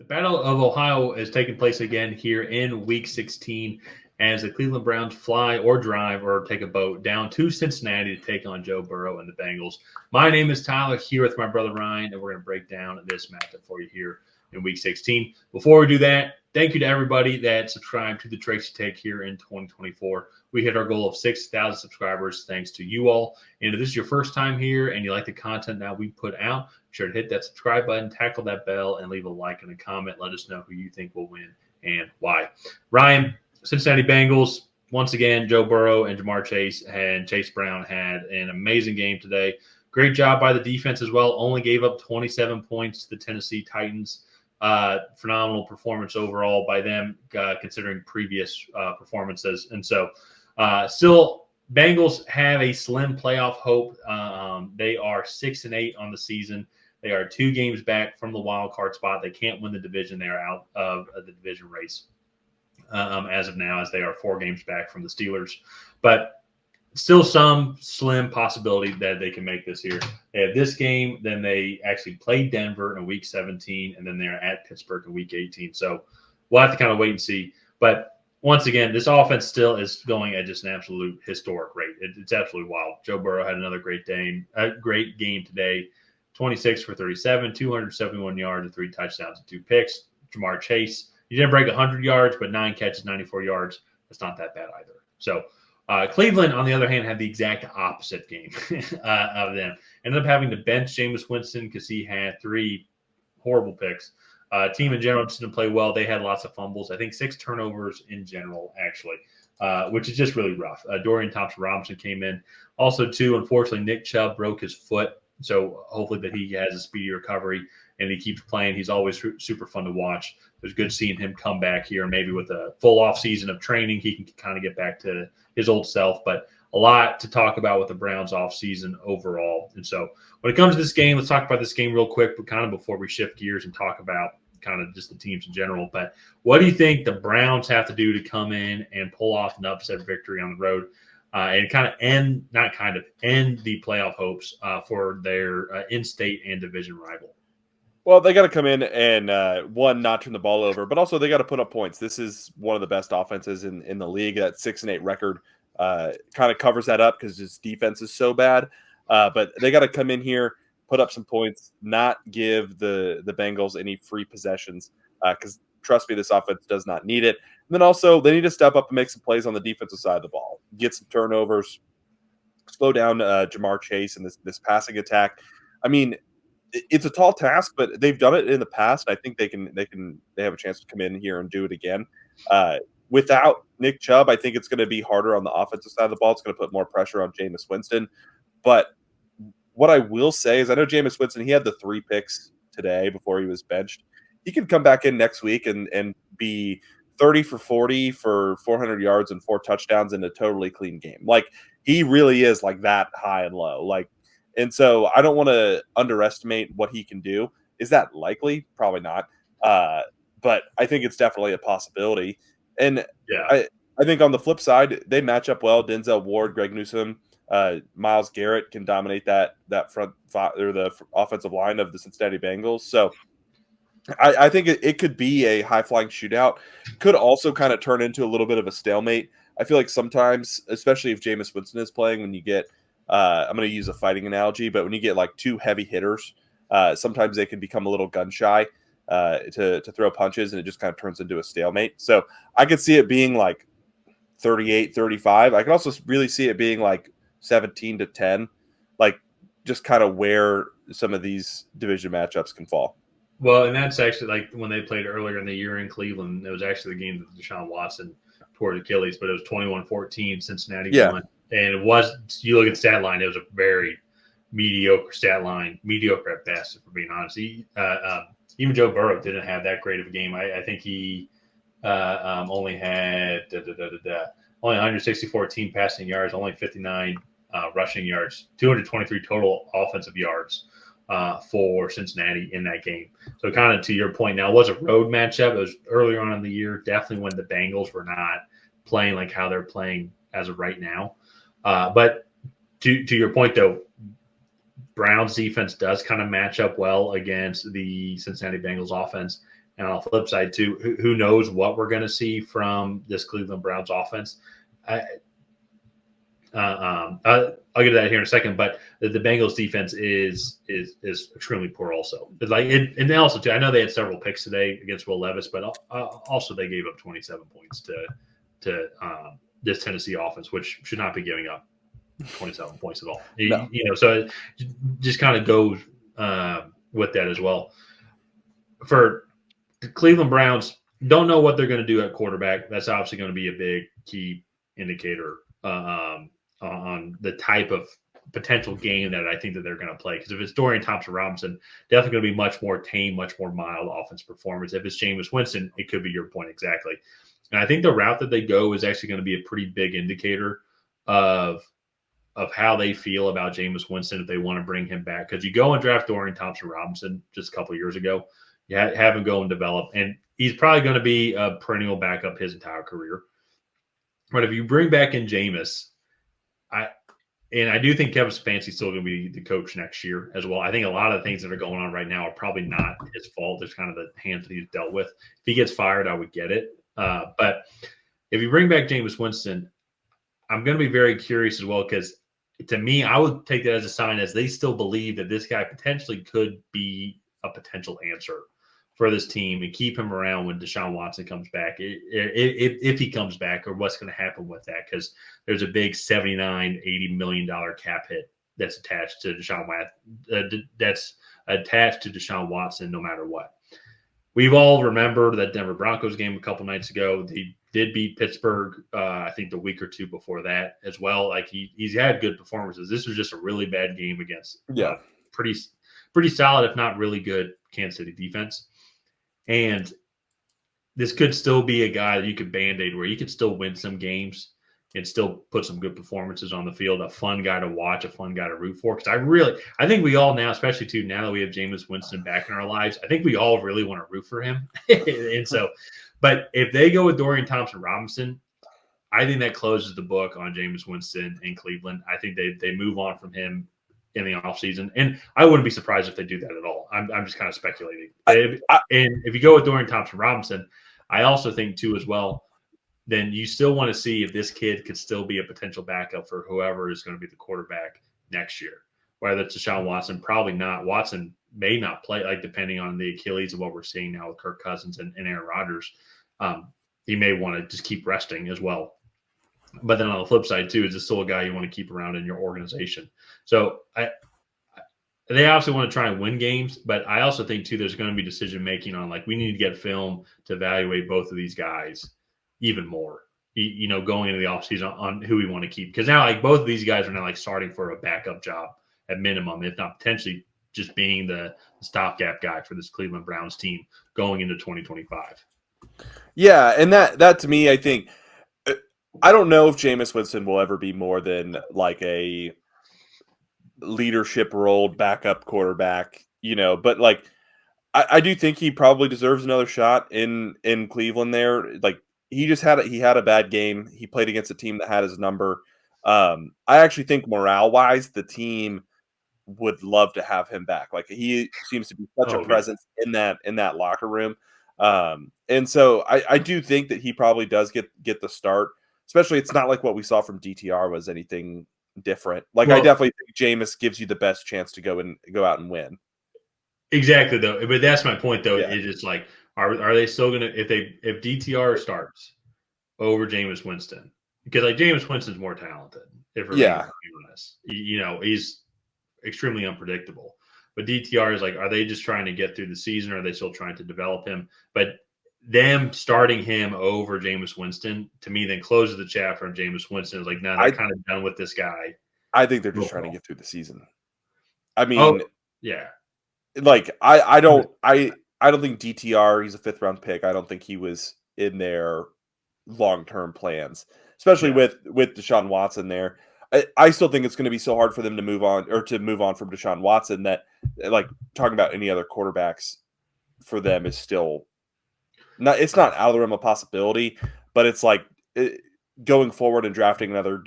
The Battle of Ohio is taking place again here in Week 16 as the Cleveland Browns fly or drive or take a boat down to Cincinnati to take on Joe Burrow and the Bengals. My name is Tyler, here with my brother Ryan, and we're going to break down this matchup for you here in Week 16. Before we do that, thank you to everybody that subscribed to the Tracy Take here in 2024. We hit our goal of 6,000 subscribers thanks to you all. And if this is your first time here and you like the content that we put out, be sure to hit that subscribe button, tackle that bell, and leave a like and a comment. Let us know who you think will win and why. Ryan, Cincinnati Bengals, once again, Joe Burrow and Jamar Chase and Chase Brown had an amazing game today. Great job by the defense as well. Only gave up 27 points to the Tennessee Titans. Phenomenal performance overall by them, considering previous performances. And so still, Bengals have a slim playoff hope. They are 6-8 on the season. They are 2 games back from the wild card spot. They can't win the division. They are out of the division race as of now, as they are 4 games back from the Steelers. But still some slim possibility that they can make this year. They have this game, then they actually play Denver in Week 17, and then they're at Pittsburgh in Week 18. So we'll have to kind of wait and see. But once again, this offense still is going at just an absolute historic rate. It's absolutely wild. Joe Burrow had another great game today. 26 for 37, 271 yards and 3 touchdowns and 2 picks. Jamar Chase, he didn't break 100 yards, but 9 catches, 94 yards. That's not that bad either. So Cleveland, on the other hand, had the exact opposite game of them. Ended up having to bench Jameis Winston because he had 3 horrible picks. Team in general just didn't play well. They had lots of fumbles. I think 6 turnovers in general, actually, which is just really rough. Dorian Thompson-Robinson came in. Also, too, unfortunately, Nick Chubb broke his foot. So hopefully that he has a speedy recovery and he keeps playing. He's always super fun to watch. It was good seeing him come back here. Maybe with a full off season of training, he can kind of get back to his old self. But a lot to talk about with the Browns off season overall. And so when it comes to this game, let's talk about this game real quick, but kind of before we shift gears and talk about kind of just the teams in general. But what do you think the Browns have to do to come in and pull off an upset victory on the road? And kind of end the playoff hopes for their in-state and division rival. Well, they got to come in and, not turn the ball over, but also they got to put up points. This is one of the best offenses in the league. That 6-8 record kind of covers that up because his defense is so bad. But they got to come in here, put up some points, not give the Bengals any free possessions because, trust me, this offense does not need it. And then also they need to step up and make some plays on the defensive side of the ball, get some turnovers, slow down Jamar Chase and this passing attack. I mean, it's a tall task, but they've done it in the past. I think they have a chance to come in here and do it again. Without Nick Chubb, I think it's going to be harder on the offensive side of the ball. It's going to put more pressure on Jameis Winston. But what I will say is I know Jameis Winston, he had the 3 picks today before he was benched. He can come back in next week and be 30 for 40 for 400 yards and 4 touchdowns in a totally clean game. Like, he really is like that high and low. And so I don't want to underestimate what he can do. Is that likely? Probably not. But I think it's definitely a possibility. And yeah, I think on the flip side, they match up well. Denzel Ward, Greg Newsome, Myles Garrett can dominate that front or the offensive line of the Cincinnati Bengals. So I think it could be a high-flying shootout. Could also kind of turn into a little bit of a stalemate. I feel like sometimes, especially if Jameis Winston is playing, when you get I'm going to use a fighting analogy, but when you get like 2 heavy hitters, sometimes they can become a little gun-shy to throw punches, and it just kind of turns into a stalemate. So I could see it being like 38-35. I can also really see it being like 17-10, like just kind of where some of these division matchups can fall. Well, and that's actually like when they played earlier in the year in Cleveland. It was actually the game that Deshaun Watson tore his Achilles, but it was 21-14. Cincinnati won. And it was, you look at the stat line, it was a very mediocre stat line, mediocre at best, if we're being honest. Even Joe Burrow didn't have that great of a game. I think he only had only 164 team passing yards, only 59 rushing yards, 223 total offensive yards for Cincinnati in that game. So kind of to your point now, it was a road matchup. It was earlier on in the year, definitely when the Bengals were not playing like how they're playing as of right now. But to your point, though, Browns defense does kind of match up well against the Cincinnati Bengals offense. And on the flip side, too, who knows what we're going to see from this Cleveland Browns offense. I'll get to that here in a second, but the Bengals defense is extremely poor. Also, and also too, I know they had several picks today against Will Levis, but also they gave up 27 points to this Tennessee offense, which should not be giving up 27 points at all. No. So it just kind of goes with that as well. For the Cleveland Browns, don't know what they're going to do at quarterback. That's obviously going to be a big key indicator on the type of potential game that I think that they're going to play. Because if it's Dorian Thompson-Robinson, definitely going to be much more tame, much more mild offense performance. If it's Jameis Winston, it could be your point exactly. And I think the route that they go is actually going to be a pretty big indicator of how they feel about Jameis Winston if they want to bring him back. Because you go and draft Dorian Thompson-Robinson just a couple of years ago, you have him go and develop, and he's probably going to be a perennial backup his entire career. But if you bring back in Jameis, I do think Kevin Stefanski's still going to be the coach next year as well. I think a lot of the things that are going on right now are probably not his fault. It's kind of the hands that he's dealt with. If he gets fired, I would get it. But if you bring back Jameis Winston, I'm going to be very curious as well, because to me, I would take that as a sign as they still believe that this guy potentially could be a potential answer for this team and keep him around when Deshaun Watson comes back, if he comes back, or what's going to happen with that, because there's a big $79-80 million cap hit that's attached to Deshaun Watson no matter what. We've all remembered that Denver Broncos game a couple nights ago. They did beat Pittsburgh, I think the week or two before that as well. Like he's had good performances. This was just a really bad game against pretty solid, if not really good, Kansas City defense. And this could still be a guy that you could Band-Aid, where you could still win some games and still put some good performances on the field, a fun guy to watch, a fun guy to root for. Because I think we all now, especially too, now that we have Jameis Winston back in our lives, I think we all really want to root for him. And so, but if they go with Dorian Thompson-Robinson, I think that closes the book on Jameis Winston in Cleveland. I think they move on from him in the offseason. And I wouldn't be surprised if they do that at all. I'm just kind of speculating. And if you go with Dorian Thompson-Robinson, I also think too as well, then you still want to see if this kid could still be a potential backup for whoever is going to be the quarterback next year. Whether it's Deshaun Watson, probably not. Watson may not play, like depending on the Achilles of what we're seeing now with Kirk Cousins and Aaron Rodgers. He may want to just keep resting as well. But then on the flip side too, is this still a guy you want to keep around in your organization? So they obviously want to try and win games, but I also think too there's going to be decision making on, like, we need to get film to evaluate both of these guys even more. Going into the offseason on who we want to keep, because now like both of these guys are now like starting for a backup job at minimum, if not potentially just being the stopgap guy for this Cleveland Browns team going into 2025. Yeah, and that to me, I think, I don't know if Jameis Winston will ever be more than like a leadership role backup quarterback, but like I do think he probably deserves another shot in Cleveland there. Like he had a bad game. He played against a team that had his number. I actually think morale-wise, the team would love to have him back. Like he seems to be such a presence in that locker room. And so I do think that he probably does get the start. Especially, it's not like what we saw from DTR was anything different. Like, I definitely think Jameis gives you the best chance to go out and win. Exactly, though. But that's my point, though. Yeah. It's just like, are they still going to, if DTR starts over Jameis Winston, because like Jameis Winston's more talented. If we're being honest, he's extremely unpredictable. But DTR is like, are they just trying to get through the season, or are they still trying to develop him? But them starting him over Jameis Winston, to me, then closes the chapter on Jameis Winston. It's like, no, they're kind of done with this guy. I think they're just trying to get through the season. I mean, yeah. Like I don't think DTR, he's a 5th round pick. I don't think he was in their long-term plans, especially with Deshaun Watson there. I still think it's going to be so hard for them to move on from Deshaun Watson that, like, talking about any other quarterbacks for them is still it's not out of the realm of possibility, but it's like going forward and drafting another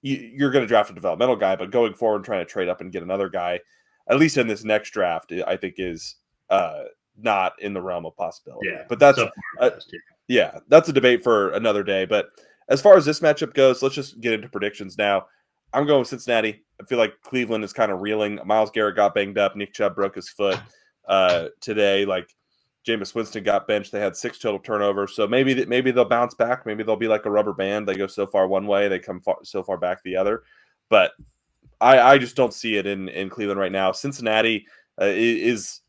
you're going to draft a developmental guy, but going forward and trying to trade up and get another guy, at least in this next draft, I think is not in the realm of possibility. Yeah, But that's best, yeah, that's a debate for another day. But as far as this matchup goes, let's just get into predictions now. I'm going with Cincinnati. I feel like Cleveland is kind of reeling. Myles Garrett got banged up. Nick Chubb broke his foot today. Like Jameis Winston got benched. They had 6 total turnovers. So maybe they'll bounce back. Maybe they'll be like a rubber band. They go so far one way, they come so far back the other. But I just don't see it in Cleveland right now. Cincinnati is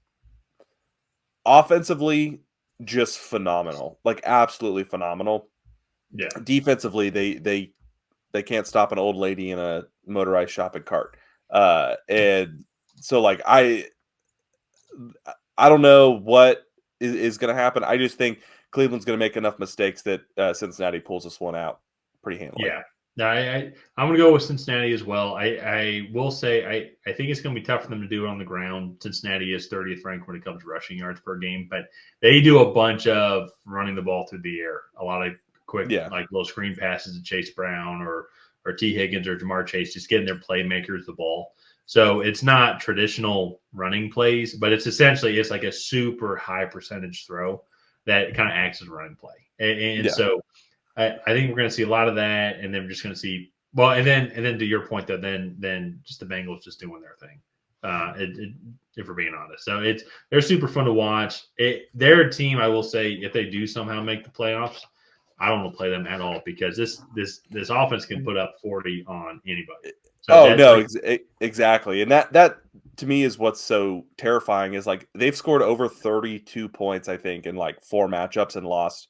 offensively just phenomenal, like absolutely phenomenal. Yeah. Defensively, they can't stop an old lady in a motorized shopping cart. And so like I don't know what is going to happen. I just think Cleveland's going to make enough mistakes that Cincinnati pulls this one out pretty handily. Yeah. No, I'm going to go with Cincinnati as well. I will say I think it's going to be tough for them to do it on the ground. Cincinnati is 30th ranked when it comes to rushing yards per game, but they do a bunch of running the ball through the air. A lot of quick, like little screen passes to Chase Brown or T. Higgins or Jamar Chase, just getting their playmakers the ball. So it's not traditional running plays, but it's like a super high percentage throw that kind of acts as a running play. And so I think we're going to see a lot of that, and then we're just going to see and then to your point though, then just the Bengals just doing their thing. If we're being honest, so they're super fun to watch. They're a team, I will say, if they do somehow make the playoffs, I don't want to play them at all because this offense can put up 40 on anybody. So exactly, and that to me is what's so terrifying is like they've scored over 32 points, I think, in like 4 matchups and lost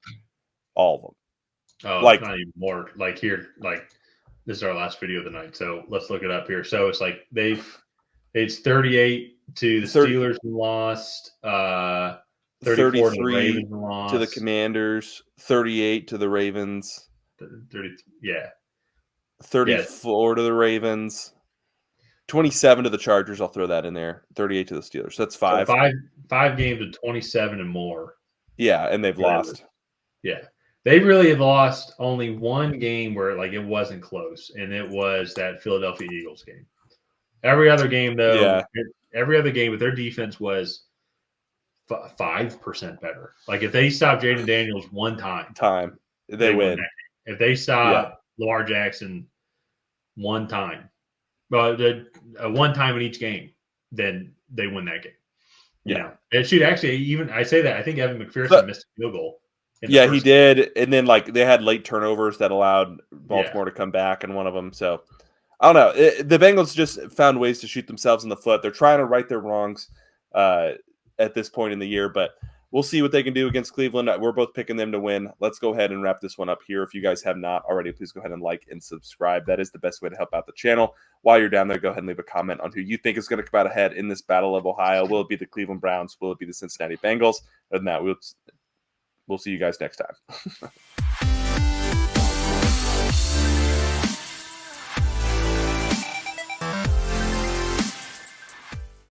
all of them. Oh, like, not even more. Like here, like this is our last video of the night, so let's look it up here. So it's like it's 38 to the Steelers and lost, 34 to the Ravens and lost, to the Commanders, 38 to the Ravens, 34 to the Ravens, 27 to the Chargers. I'll throw that in there. 38 to the Steelers. That's 5. So 5 games of 27 and more. Yeah, and they've lost. Yeah. They really have lost only one game where like it wasn't close, and it was that Philadelphia Eagles game. Every other game, though, with their defense was 5% better. Like if they stop Jaden Daniels one time, they win. If they stop Lamar Jackson one time, one time in each game, then they win that game. You know, and shoot, actually, even I say that I think Evan McPherson missed a field goal. Yeah, he did, and then like they had late turnovers that allowed Baltimore to come back in one of them. So I don't know. The Bengals just found ways to shoot themselves in the foot. They're trying to right their wrongs at this point in the year, but we'll see what they can do against Cleveland. We're both picking them to win. Let's go ahead and wrap this one up here. If you guys have not already, please go ahead and like and subscribe. That is the best way to help out the channel. While you're down there, go ahead and leave a comment on who you think is going to come out ahead in this Battle of Ohio. Will it be the Cleveland Browns? Will it be the Cincinnati Bengals? Other than that, we'll see you guys next time.